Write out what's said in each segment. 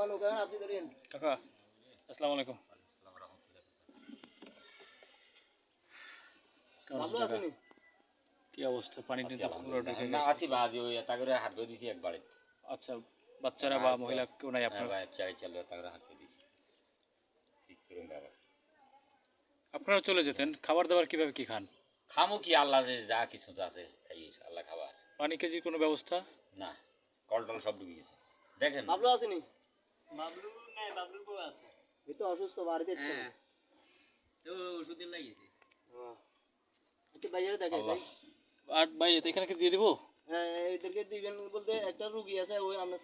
কাকা আসসালামু আলাইকুম। ভালো আছেন? কি অবস্থা? পানি কিন্তু পুরো ঢুকে গেছে। না আসি বাজি ওই এটা করে হাত ধরে দিছি একবারে। আচ্ছা, বাচ্চারা বা মহিলা কেউ নাই আপনার? হ্যাঁ ভাই চাই চলে এটা করে হাত ধরে দিছি। ঠিক করুন বাবা। আপনারা চলে যেতেন, খাবার দাবার কিভাবে কি খান? খামু কি আল্লাহ যে যা কিছু আছে খাই আল্লাহ খাবার। পানি কেজির কোনো ব্যবস্থা? না কল টল সব ডুবে গেছে। দেখেন বাবলু আসেনি? বাবলু নাই, বাবলুর বউ আছে। এই তো অসুস্থ বাড়িতে তো। তো ওষুধ লাগিয়েছে। হ্যাঁ। একটু বাইরে দেখাই যাই। আর ভাই এখানে কি দিয়ে দিব? হ্যাঁ এদেরকে দিবেন বলতে একটা রোগী আছে ওই আমরা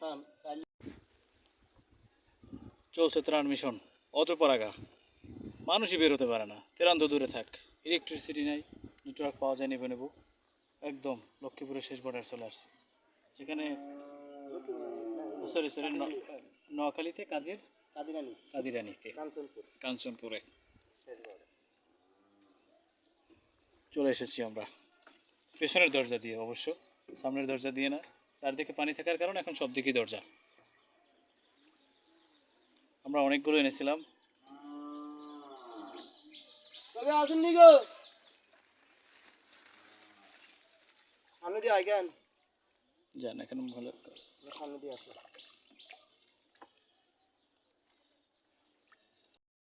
চলছে ত্রাণ মিশন অজপাড়াগা, মানুষই বের হতে পারে না, তেরান তো দূরে থাক, ইলেকট্রিসিটি নাই, নেটওয়ার্ক পাওয়া যায় নেবে নেব, একদম লক্ষ্মীপুরের শেষ বর্ডার চলে আসছে। সেখানে সরি নোয়াখালীতে কাজের কাদিরানিতে কাঞ্চনপুরে চলে এসেছি আমরা, পেছনের দরজা দিয়ে অবশ্য, সামনের দরজা দিয়ে না, চারদিকে পানি থাকার কারণে এখন সব দিকেই দরজা। আমরা অনেকগুলো এনেছিলাম। তবে আসেননি গো সামনে দিয়ে আইকেন জান এখন ভালো সামনে দিয়ে আসো।